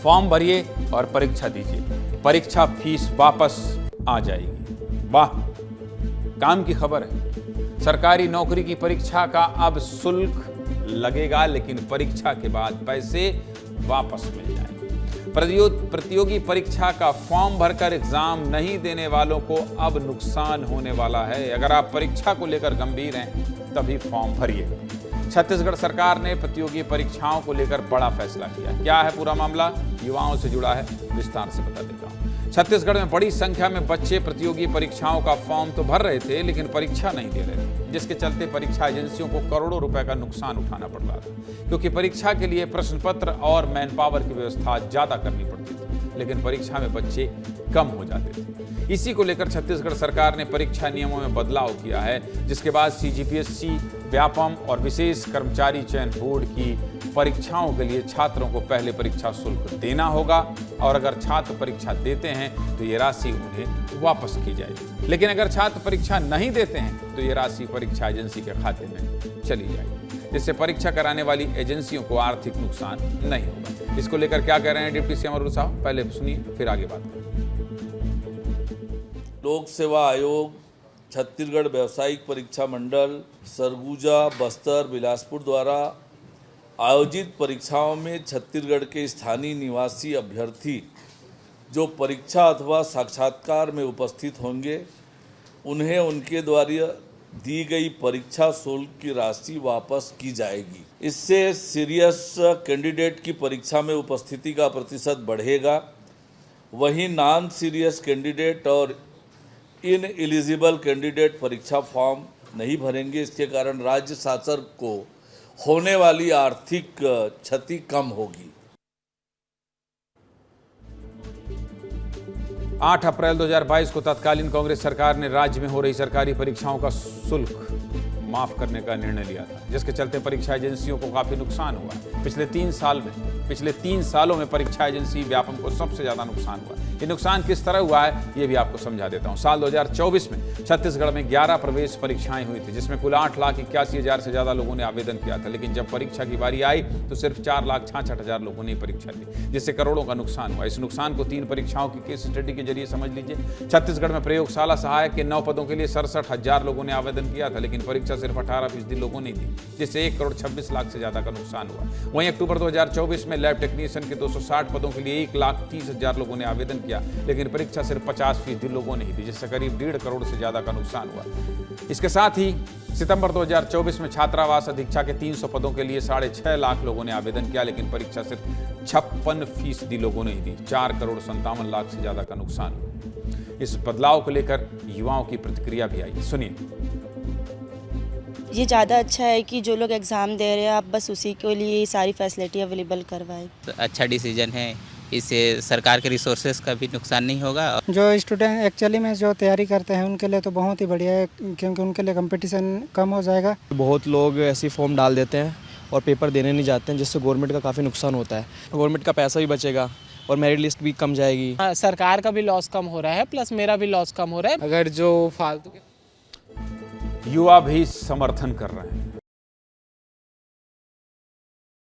Form भरिए और परीक्षा दीजिए, परीक्षा फीस वापस आ जाएगी। वाह, काम की खबर है। सरकारी नौकरी की परीक्षा का अब शुल्क लगेगा, लेकिन परीक्षा के बाद पैसे वापस मिल जाएंगे। प्रतियोगी परीक्षा का फॉर्म भरकर एग्जाम नहीं देने वालों को अब नुकसान होने वाला है। अगर आप परीक्षा को लेकर गंभीर हैं तभी फॉर्म भरिए। छत्तीसगढ़ सरकार ने प्रतियोगी परीक्षाओं को लेकर बड़ा फैसला किया। क्या है पूरा मामला, युवाओं से जुड़ा है, विस्तार से बता देता हूं। छत्तीसगढ़ में बड़ी संख्या में बच्चे प्रतियोगी परीक्षाओं का फॉर्म तो भर रहे थे, लेकिन परीक्षा नहीं दे रहे थे, जिसके चलते परीक्षा एजेंसियों को करोड़ों रुपए का नुकसान उठाना पड़ रहा था, क्योंकि परीक्षा के लिए प्रश्न पत्र और मैन पावर की व्यवस्था ज्यादा करनी पड़ती थी, लेकिन परीक्षा में बच्चे कम हो जाते थे। इसी को लेकर छत्तीसगढ़ सरकार ने परीक्षा नियमों में बदलाव किया है, जिसके बाद सीजीपीएससी, व्यापम और विशेष कर्मचारी चयन बोर्ड की परीक्षाओं के लिए छात्रों को पहले परीक्षा शुल्क देना होगा, और अगर छात्र परीक्षा देते हैं तो ये राशि उन्हें वापस की जाएगी। लेकिन अगर छात्र परीक्षा नहीं देते हैं तो ये राशि परीक्षा एजेंसी के खाते में चली जाएगी, जिससे परीक्षा कराने वाली एजेंसियों को आर्थिक नुकसान नहीं होगा। इसको लेकर क्या कह रहे हैं डिप्टी सीएम अरुण साहब, पहले सुनिए फिर आगे बात करें। लोक सेवा आयोग, छत्तीसगढ़ व्यावसायिक परीक्षा मंडल, सरगुजा, बस्तर, बिलासपुर द्वारा आयोजित परीक्षाओं में छत्तीसगढ़ के स्थानीय निवासी अभ्यर्थी जो परीक्षा अथवा साक्षात्कार में उपस्थित होंगे, उन्हें उनके द्वारा दी गई परीक्षा शुल्क की राशि वापस की जाएगी। इससे सीरियस कैंडिडेट की परीक्षा में उपस्थिति का प्रतिशत बढ़ेगा। वहीं नॉन सीरियस कैंडिडेट और इन एलिजिबल कैंडिडेट परीक्षा फॉर्म नहीं भरेंगे। इसके कारण राज्य शासन को होने वाली आर्थिक क्षति कम होगी। 8 अप्रैल 2022 को तत्कालीन कांग्रेस सरकार ने राज्य में हो रही सरकारी परीक्षाओं का शुल्क माफ करने का निर्णय लिया था, जिसके चलते परीक्षा एजेंसियों को काफी नुकसान हुआ। पिछले 3 सालों में परीक्षा एजेंसी व्यापम को सबसे ज्यादा नुकसान हुआ। ये नुकसान किस तरह हुआ है ये भी आपको समझा देता हूं। साल 2024 में छत्तीसगढ़ में 11 प्रवेश परीक्षाएं हुई थी, जिसमें कुल 8,81,000 से ज्यादा लोगों ने आवेदन किया था, लेकिन जब परीक्षा की बारी आई तो सिर्फ 4,66,000 लोगों ने परीक्षा दी, जिससे करोड़ों का नुकसान हुआ। इस नुकसान को 3 परीक्षाओं की केस स्टडी के जरिए समझ लीजिए। छत्तीसगढ़ में प्रयोगशाला सहायक के 9 पदों के लिए 67,000 लोगों ने आवेदन किया था, लेकिन परीक्षा सिर्फ 18% लोगों ने दी, जिससे 1,26,00,000 से ज्यादा का नुकसान हुआ। वहीं अक्टूबर 2024 में लैब टेक्नीशियन के 260 पदों के लिए 1,30,000 लोगों ने आवेदन किया, लेकिन परीक्षा सिर्फ 50% लोगों ने ही दी, जिससे करीब 1.5 करोड़ से ज्यादा का नुकसान हुआ। इसके साथ ही सितंबर 2024 में छात्रावास अधीक्षा के 300 पदों के लिए 6.5 लाख लोगों ने आवेदन किया, लेकिन परीक्षा सिर्फ 56% लोगों ने ही दी। 4,57,00,000 से ज्यादा का नुकसान हुआ। इस बदलाव को लेकर युवाओं की प्रतिक्रिया भी आई, सुनिए। ये ज़्यादा अच्छा है कि जो लोग एग्ज़ाम दे रहे हैं आप बस उसी के लिए सारी फैसिलिटी अवेलेबल करवाएं। अच्छा डिसीजन है, इससे सरकार के रिसोर्सेज का भी नुकसान नहीं होगा। जो स्टूडेंट एक्चुअली में जो तैयारी करते हैं उनके लिए तो बहुत ही बढ़िया है, क्योंकि उनके लिए कंपटीशन कम हो जाएगा। बहुत लोग ऐसी फॉर्म डाल देते हैं और पेपर देने नहीं जाते हैं, जिससे गवर्नमेंट का काफ़ी नुकसान होता है। गवर्नमेंट का पैसा भी बचेगा और मेरिट लिस्ट भी कम जाएगी। सरकार का भी लॉस कम हो रहा है, प्लस मेरा भी लॉस कम हो रहा है। अगर जो फालतू युवा भी समर्थन कर रहे हैं।